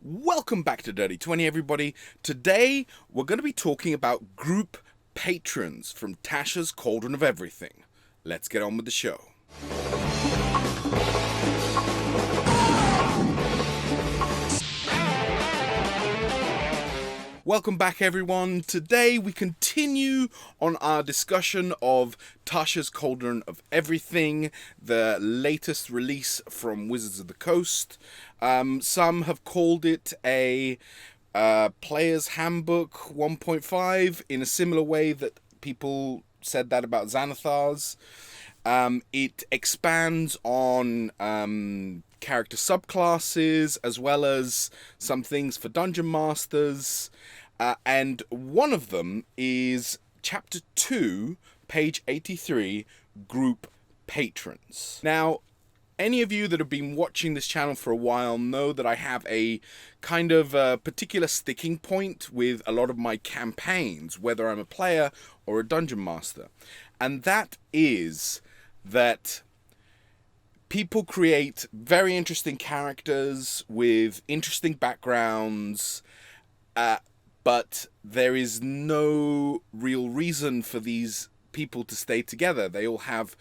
Welcome back to Dirty 20, everybody. Today, we're going to be talking about group patrons from Tasha's Cauldron of Everything. Let's get on with the show. Welcome back, everyone. Today, we continue on our discussion of Tasha's Cauldron of Everything, the latest release from Wizards of the Coast. Some have called it a Player's Handbook 1.5 in a similar way that people said that about Xanathar's. It expands on character subclasses as well as some things for Dungeon Masters. And one of them is Chapter 2, page 83, Group Patrons. Now, any of you that have been watching this channel for a while know that I have a kind of particular sticking point with a lot of my campaigns, whether I'm a player or a dungeon master. And that is that people create very interesting characters with interesting backgrounds, but there is no real reason for these people to stay together. They all have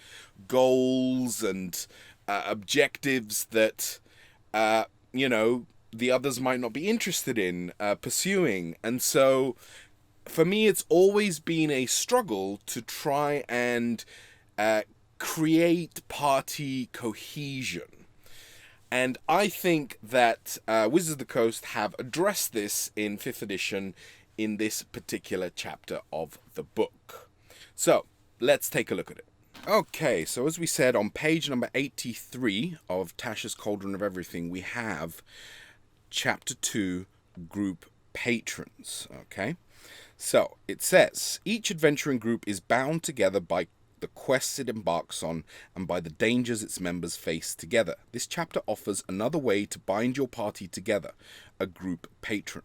goals and objectives that, the others might not be interested in pursuing. And so, for me, it's always been a struggle to try and create party cohesion. And I think that Wizards of the Coast have addressed this in 5th edition in this particular chapter of the book. So, let's take a look at it. Okay, so as we said, on page number 83 of Tasha's Cauldron of Everything, we have Chapter 2, Group Patrons. Okay, so it says, each adventuring group is bound together by the quests it embarks on and by the dangers its members face together. This chapter offers another way to bind your party together, a group patron.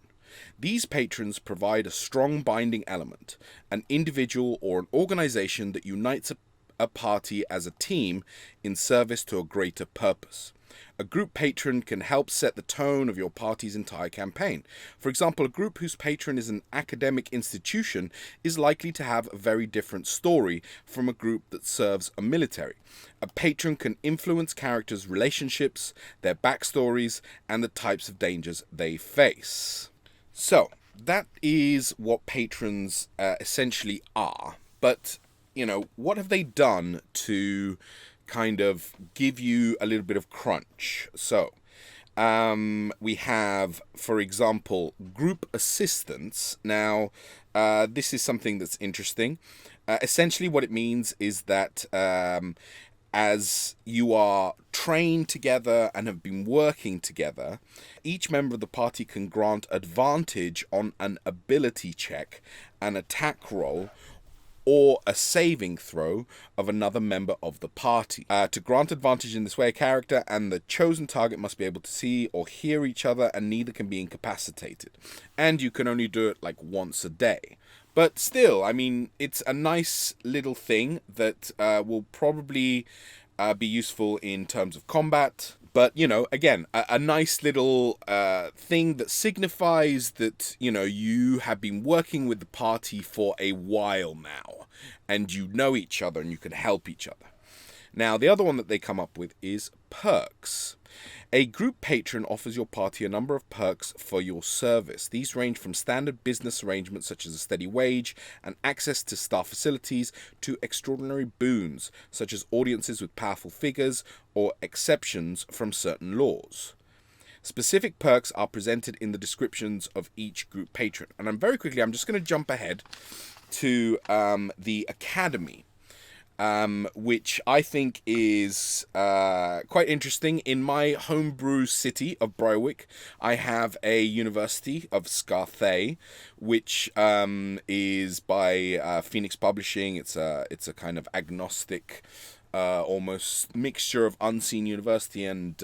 These patrons provide a strong binding element, an individual or an organization that unites a party as a team in service to a greater purpose. A group patron can help set the tone of your party's entire campaign. For example, a group whose patron is an academic institution is likely to have a very different story from a group that serves a military. A patron can influence characters' relationships, their backstories, and the types of dangers they face. So, that is what patrons essentially are. But, what have they done to kind of give you a little bit of crunch? So, we have, for example, group assistants. Now, this is something that's interesting. Essentially, what it means is that as you are trained together and have been working together, each member of the party can grant advantage on an ability check, an attack roll, or a saving throw of another member of the party. To grant advantage in this way, a character and the chosen target must be able to see or hear each other, and neither can be incapacitated. And you can only do it like once a day. But still, I mean, it's a nice little thing that will probably be useful in terms of combat. But, again, a nice little thing that signifies that, you have been working with the party for a while now. And you know each other and you can help each other. Now, the other one that they come up with is perks. A group patron offers your party a number of perks for your service. These range from standard business arrangements such as a steady wage and access to staff facilities to extraordinary boons such as audiences with powerful figures or exceptions from certain laws. Specific perks are presented in the descriptions of each group patron. And I'm just going to jump ahead to the Academy. Which I think is quite interesting. In my homebrew city of Briarwick, I have a University of Scarthay, which is by Phoenix Publishing. It's a kind of agnostic, almost mixture of Unseen University and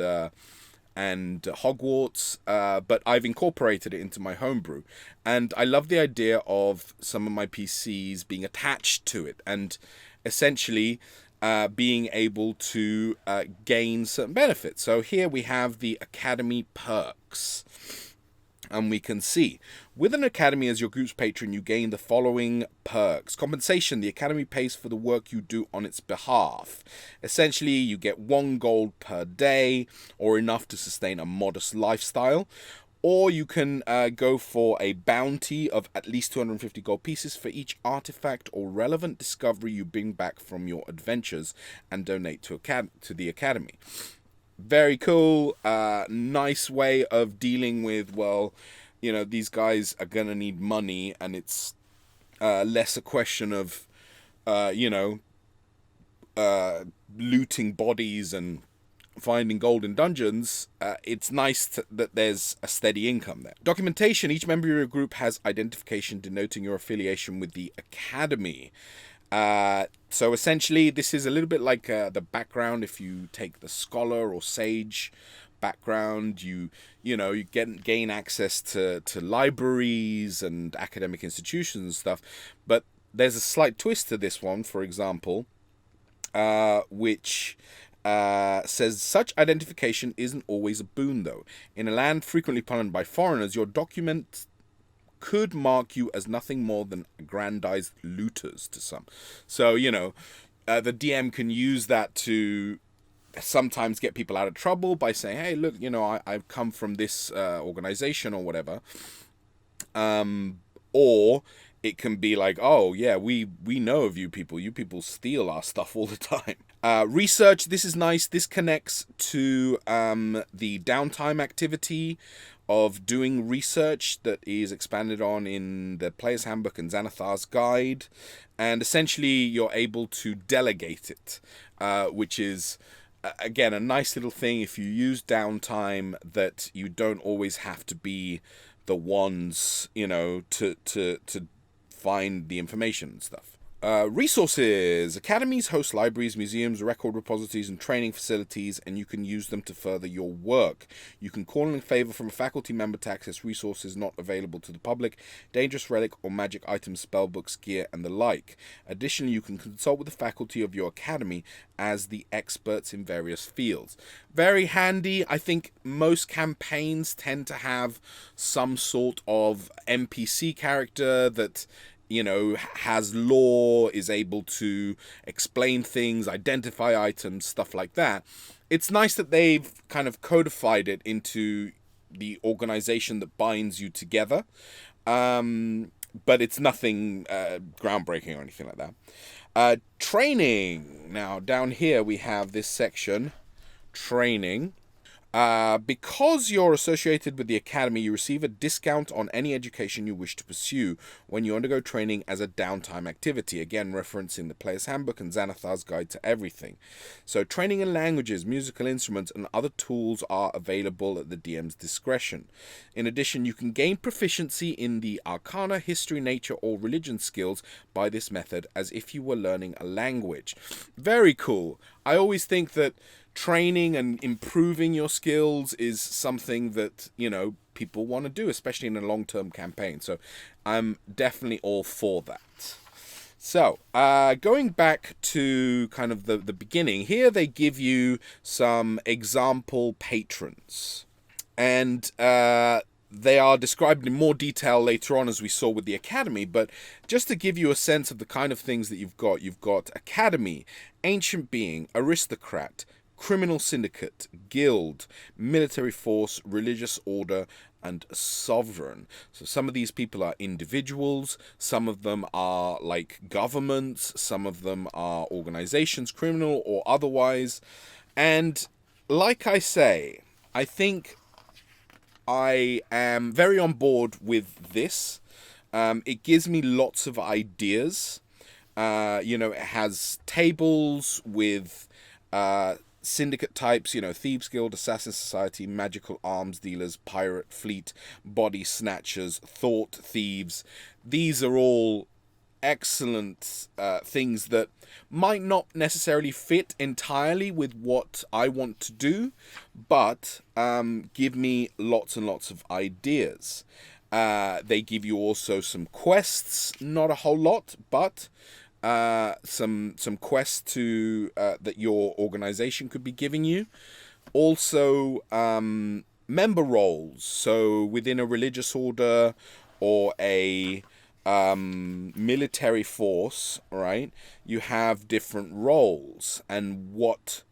Hogwarts, but I've incorporated it into my homebrew, and I love the idea of some of my PCs being attached to it, and essentially being able to gain certain benefits. So here we have the Academy perks. And we can see, with an academy as your group's patron, you gain the following perks. Compensation: the academy pays for the work you do on its behalf. Essentially, you get 1 gold per day, or enough to sustain a modest lifestyle. Or you can go for a bounty of at least 250 gold pieces for each artifact or relevant discovery you bring back from your adventures and donate to the academy. Very cool. Nice way of dealing with, well, you know, these guys are going to need money, and it's less a question of, looting bodies and finding gold in dungeons. It's nice that there's a steady income there. Documentation: each member of your group has identification denoting your affiliation with the academy. So essentially, this is a little bit like the background. If you take the scholar or sage background, you gain access to libraries and academic institutions and stuff. But there's a slight twist to this one, for example, which says such identification isn't always a boon, though. In a land frequently plundered by foreigners, your document could mark you as nothing more than aggrandized looters to some. So, the DM can use that to sometimes get people out of trouble by saying, hey, look, I've come from this organization or whatever. Or it can be like, oh, yeah, we know of you people. You people steal our stuff all the time. Research, this is nice. This connects to the downtime activity of doing research that is expanded on in the Player's Handbook and Xanathar's Guide. And essentially, you're able to delegate it, which is, again, a nice little thing if you use downtime, that you don't always have to be the ones, to find the information and stuff. Resources. Academies host libraries, museums, record repositories, and training facilities, and you can use them to further your work. You can call in a favor from a faculty member to access resources not available to the public, dangerous relic or magic items, spellbooks, gear, and the like. Additionally, you can consult with the faculty of your academy as the experts in various fields. Very handy. I think most campaigns tend to have some sort of NPC character that has lore, is able to explain things, identify items, stuff like that. It's nice that they've kind of codified it into the organization that binds you together. But it's nothing groundbreaking or anything like that. Training. Now, down here we have this section, training. Because you're associated with the academy, you receive a discount on any education you wish to pursue when you undergo training as a downtime activity. Again, referencing the Player's Handbook and Xanathar's Guide to Everything. So training in languages, musical instruments, and other tools are available at the DM's discretion. In addition, you can gain proficiency in the arcana, history, nature, or religion skills by this method as if you were learning a language. Very cool. I always think that training and improving your skills is something that, people want to do, especially in a long-term campaign. So I'm definitely all for that. So, going back to kind of the beginning, here they give you some example patrons. And they are described in more detail later on, as we saw with the academy. But just to give you a sense of the kind of things that you've got academy, ancient being, aristocrat, criminal syndicate, guild, military force, religious order, and sovereign. So some of these people are individuals, some of them are like governments, some of them are organizations, criminal or otherwise. And like I say, I think I am very on board with this. It gives me lots of ideas. It has tables with syndicate types, Thieves Guild, Assassin Society, Magical Arms Dealers, Pirate Fleet, Body Snatchers, Thought Thieves. These are all excellent things that might not necessarily fit entirely with what I want to do, but give me lots and lots of ideas. They give you also some quests, not a whole lot, but some quests that your organization could be giving you. Also, member roles. So within a religious order or a military force, right, you have different roles and what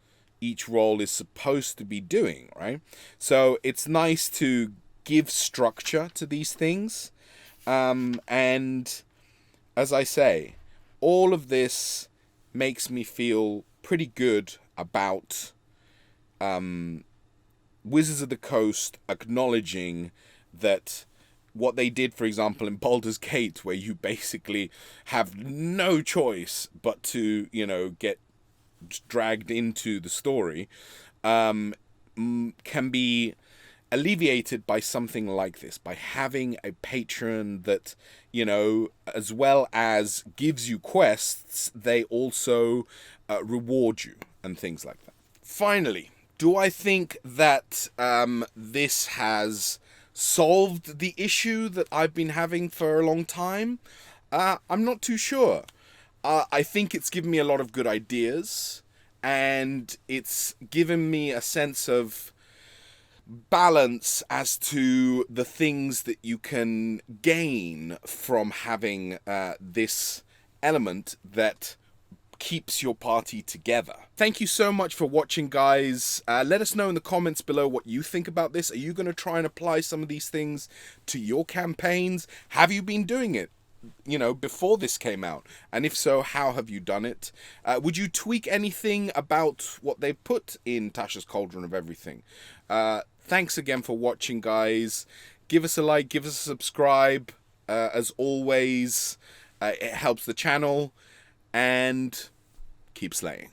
each role is supposed to be doing, right? So it's nice to give structure to these things. And as I say, all of this makes me feel pretty good about Wizards of the Coast acknowledging that what they did, for example, in Baldur's Gate, where you basically have no choice but to, get dragged into the story, can be alleviated by something like this, by having a patron that, as well as gives you quests, they also reward you and things like that. Finally, do I think that this has solved the issue that I've been having for a long time? I'm not too sure. I think it's given me a lot of good ideas, and it's given me a sense of balance as to the things that you can gain from having this element that keeps your party together. Thank you so much for watching, guys. Let us know in the comments below what you think about this. Are you going to try and apply some of these things to your campaigns? Have you been doing it, before this came out? And if so, how have you done it? Would you tweak anything about what they put in Tasha's Cauldron of Everything? Thanks again for watching, guys. Give us a like, give us a subscribe. As always, it helps the channel. And keep slaying.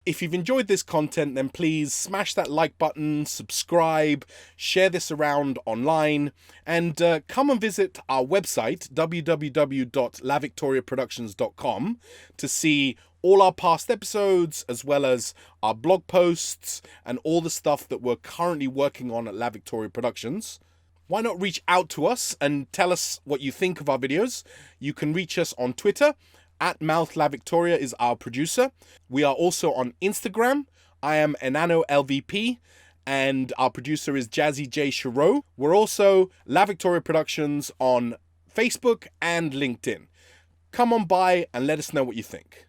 If you've enjoyed this content, then please smash that like button, subscribe, share this around online, and come and visit our website, www.lavictoriaproductions.com, to see all our past episodes, as well as our blog posts and all the stuff that we're currently working on at La Victoria Productions. Why not reach out to us and tell us what you think of our videos? You can reach us on Twitter. @MouthLaVictoria is our producer. We are also on Instagram. I am EnanoLVP, and our producer is Jazzy J. Shiro. We're also La Victoria Productions on Facebook and LinkedIn. Come on by and let us know what you think.